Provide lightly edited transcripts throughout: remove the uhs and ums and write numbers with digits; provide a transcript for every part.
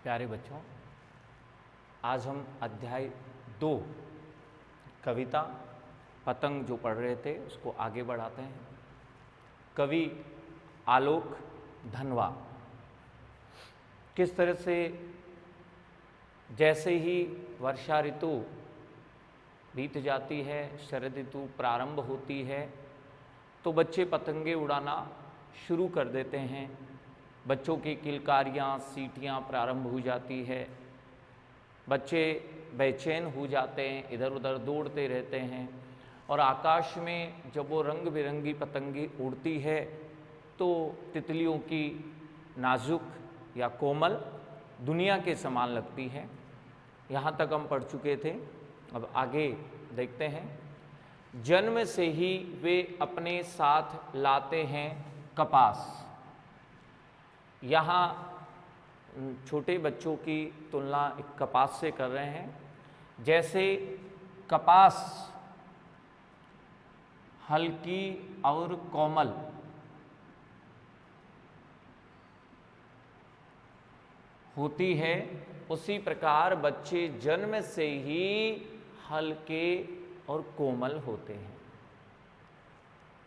प्यारे बच्चों, आज हम अध्याय 2 कविता पतंग जो पढ़ रहे थे उसको आगे बढ़ाते हैं। कवि आलोक धनवा किस तरह से जैसे ही वर्षा ऋतु बीत जाती है, शरद ऋतु प्रारंभ होती है तो बच्चे पतंगे उड़ाना शुरू कर देते हैं। बच्चों की किलकारियाँ, सीटियाँ प्रारंभ हो जाती है। बच्चे बेचैन हो जाते हैं, इधर उधर दौड़ते रहते हैं और आकाश में जब वो रंग बिरंगी पतंगे उड़ती है तो तितलियों की नाजुक या कोमल दुनिया के समान लगती है। यहाँ तक हम पढ़ चुके थे। अब आगे देखते हैं। जन्म से ही वे अपने साथ लाते हैं कपास। यहाँ छोटे बच्चों की तुलना एक कपास से कर रहे हैं। जैसे कपास हल्की और कोमल होती है, उसी प्रकार बच्चे जन्म से ही हल्के और कोमल होते हैं।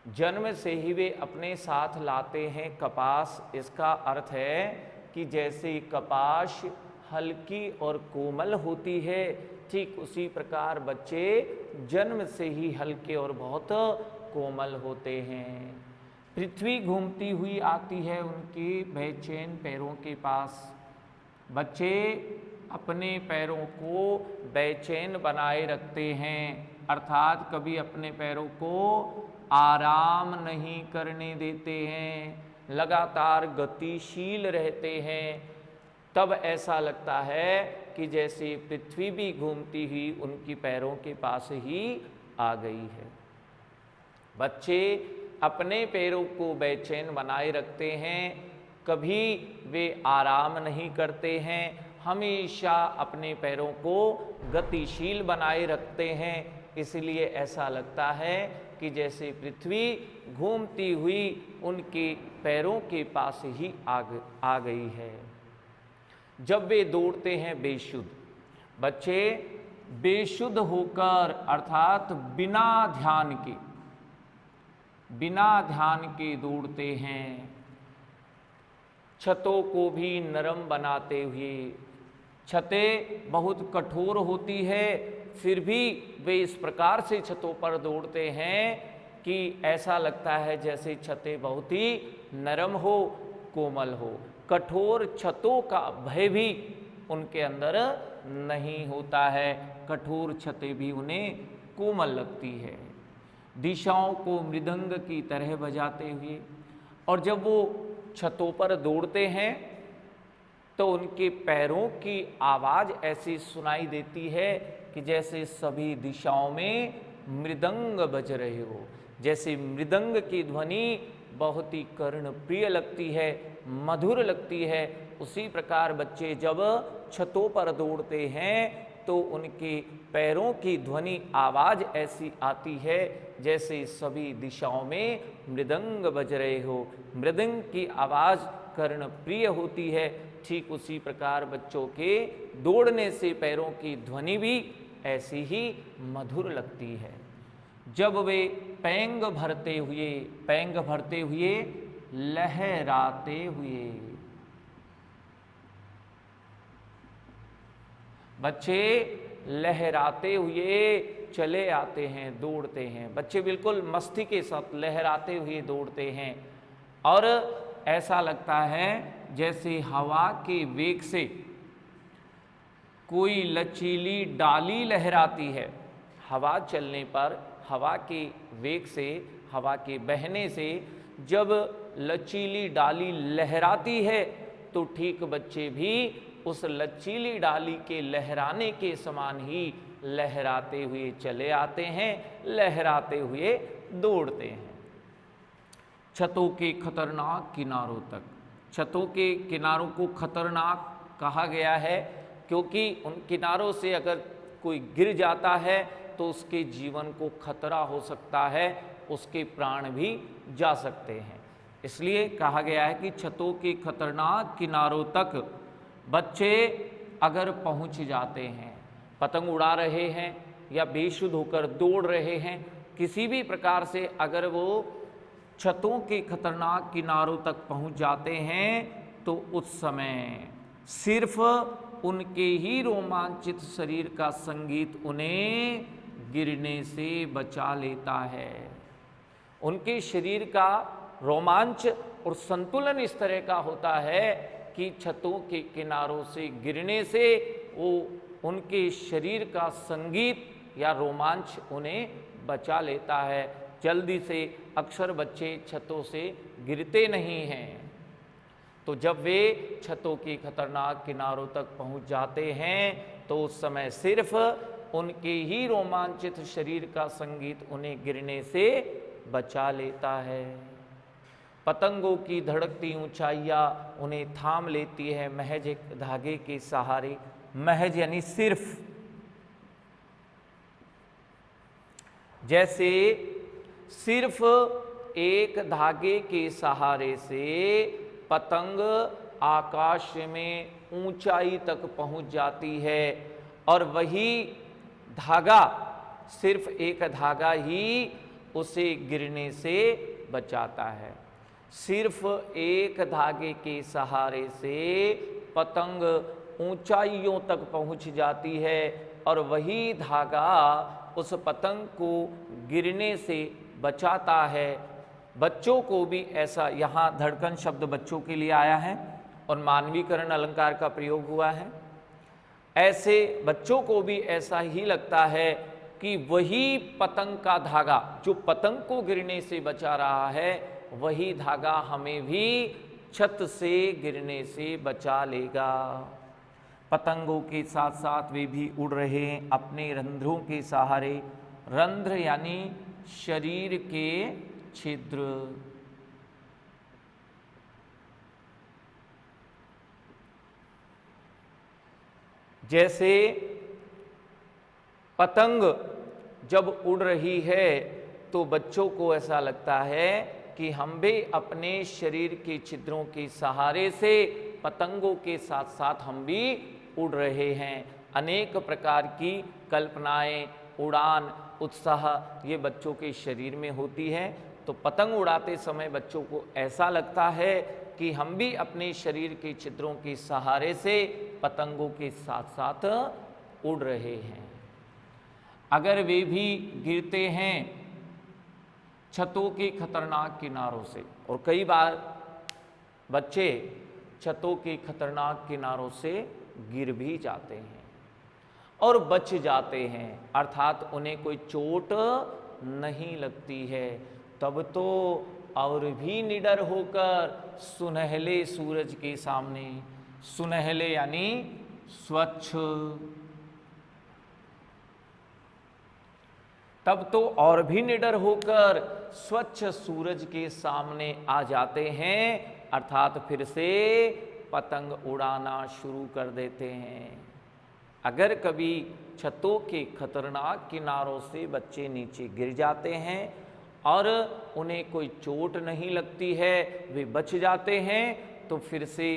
जन्म से ही वे अपने साथ लाते हैं कपास। इसका अर्थ है कि जैसे कपास हल्की और कोमल होती है, ठीक उसी प्रकार बच्चे जन्म से ही हल्के और बहुत कोमल होते हैं। पृथ्वी घूमती हुई आती है उनके बेचैन पैरों के पास। बच्चे अपने पैरों को बेचैन बनाए रखते हैं, अर्थात कभी अपने पैरों को आराम नहीं करने देते हैं, लगातार गतिशील रहते हैं। तब ऐसा लगता है कि जैसे पृथ्वी भी घूमती हुई उनकी पैरों के पास ही आ गई है। बच्चे अपने पैरों को बेचैन बनाए रखते हैं, कभी वे आराम नहीं करते हैं, हमेशा अपने पैरों को गतिशील बनाए रखते हैं। इसलिए ऐसा लगता है कि जैसे पृथ्वी घूमती हुई उनके पैरों के पास ही आ गई है। जब वे दौड़ते हैं बेशुद्ध, बच्चे बेशुद्ध होकर अर्थात बिना ध्यान के दौड़ते हैं। छतों को भी नरम बनाते हुए। छतें बहुत कठोर होती है, फिर भी वे इस प्रकार से छतों पर दौड़ते हैं कि ऐसा लगता है जैसे छतें बहुत ही नरम हो, कोमल हो। कठोर छतों का भय भी उनके अंदर नहीं होता है, कठोर छतें भी उन्हें कोमल लगती है। दिशाओं को मृदंग की तरह बजाते हुए। और जब वो छतों पर दौड़ते हैं तो उनके पैरों की आवाज़ ऐसी सुनाई देती है कि जैसे सभी दिशाओं में मृदंग बज रहे हो। जैसे मृदंग की ध्वनि बहुत ही कर्ण प्रिय लगती है, मधुर लगती है, उसी प्रकार बच्चे जब छतों पर दौड़ते हैं तो उनके पैरों की ध्वनि आवाज़ ऐसी आती है जैसे सभी दिशाओं में मृदंग बज रहे हो। मृदंग की आवाज़ कर्ण प्रिय होती है, ठीक उसी प्रकार बच्चों के दौड़ने से पैरों की ध्वनि भी ऐसी ही मधुर लगती है। जब वे पैंग भरते हुए लहराते हुए। बच्चे लहराते हुए चले आते हैं, दौड़ते हैं। बच्चे बिल्कुल मस्ती के साथ लहराते हुए दौड़ते हैं और ऐसा लगता है जैसे हवा के वेग से कोई लचीली डाली लहराती है। हवा चलने पर, हवा के वेग से, हवा के बहने से जब लचीली डाली लहराती है तो ठीक बच्चे भी उस लचीली डाली के लहराने के समान ही लहराते हुए चले आते हैं, लहराते हुए दौड़ते हैं। छतों के खतरनाक किनारों तक। छतों के किनारों को खतरनाक कहा गया है क्योंकि उन किनारों से अगर कोई गिर जाता है तो उसके जीवन को खतरा हो सकता है, उसके प्राण भी जा सकते हैं। इसलिए कहा गया है कि छतों के खतरनाक किनारों तक बच्चे अगर पहुंच जाते हैं, पतंग उड़ा रहे हैं या बेसुध होकर दौड़ रहे हैं, किसी भी प्रकार से अगर वो छतों के खतरनाक किनारों तक पहुंच जाते हैं तो उस समय सिर्फ उनके ही रोमांचित शरीर का संगीत उन्हें गिरने से बचा लेता है। उनके शरीर का रोमांच और संतुलन इस तरह का होता है कि छतों के किनारों से गिरने से वो उनके शरीर का संगीत या रोमांच उन्हें बचा लेता है। जल्दी से अक्सर बच्चे छतों से गिरते नहीं हैं। तो जब वे छतों की खतरनाक किनारों तक पहुंच जाते हैं तो उस समय सिर्फ उनके ही रोमांचित शरीर का संगीत उन्हें गिरने से बचा लेता है। पतंगों की धड़कती ऊंचाइयां उन्हें थाम लेती है महज एक धागे के सहारे। महज यानी सिर्फ, जैसे सिर्फ एक धागे के सहारे से पतंग आकाश में ऊंचाई तक पहुंच जाती है और वही धागा, सिर्फ एक धागा ही उसे गिरने से बचाता है। सिर्फ एक धागे के सहारे से पतंग ऊंचाइयों तक पहुंच जाती है और वही धागा उस पतंग को गिरने से बचाता है। बच्चों को भी ऐसा, यहाँ धड़कन शब्द बच्चों के लिए आया है और मानवीकरण अलंकार का प्रयोग हुआ है। ऐसे बच्चों को भी ऐसा ही लगता है कि वही पतंग का धागा जो पतंग को गिरने से बचा रहा है, वही धागा हमें भी छत से गिरने से बचा लेगा। पतंगों के साथ साथ वे भी उड़ रहे हैं अपने रंध्रों के सहारे। रंध्र यानी शरीर के छिद्र। जैसे पतंग जब उड़ रही है तो बच्चों को ऐसा लगता है कि हम भी अपने शरीर के छिद्रों के सहारे से पतंगों के साथ साथ हम भी उड़ रहे हैं। अनेक प्रकार की कल्पनाएं, उड़ान, उत्साह ये बच्चों के शरीर में होती है। तो पतंग उड़ाते समय बच्चों को ऐसा लगता है कि हम भी अपने शरीर के छिद्रों के सहारे से पतंगों के साथ साथ उड़ रहे हैं। अगर वे भी गिरते हैं छतों के खतरनाक किनारों से, और कई बार बच्चे छतों के खतरनाक किनारों से गिर भी जाते हैं और बच जाते हैं, अर्थात उन्हें कोई चोट नहीं लगती है, तब तो और भी निडर होकर सुनहले सूरज के सामने, सुनहले यानी स्वच्छ, तब तो और भी निडर होकर स्वच्छ सूरज के सामने आ जाते हैं, अर्थात फिर से पतंग उड़ाना शुरू कर देते हैं। अगर कभी छतों के खतरनाक किनारों से बच्चे नीचे गिर जाते हैं और उन्हें कोई चोट नहीं लगती है, वे बच जाते हैं, तो फिर से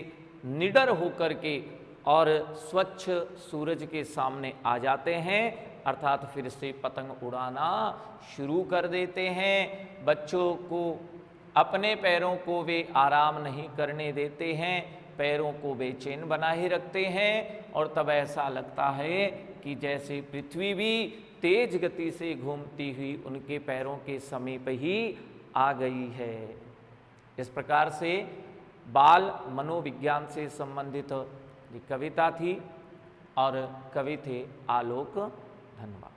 निडर होकर के और स्वच्छ सूरज के सामने आ जाते हैं, अर्थात फिर से पतंग उड़ाना शुरू कर देते हैं। बच्चों को अपने पैरों को वे आराम नहीं करने देते हैं, पैरों को बेचैन बनाए रखते हैं और तब ऐसा लगता है कि जैसे पृथ्वी भी तेज गति से घूमती हुई उनके पैरों के समीप ही आ गई है। इस प्रकार से बाल मनोविज्ञान से संबंधित कविता थी और कवि थे आलोक। धन्यवाद।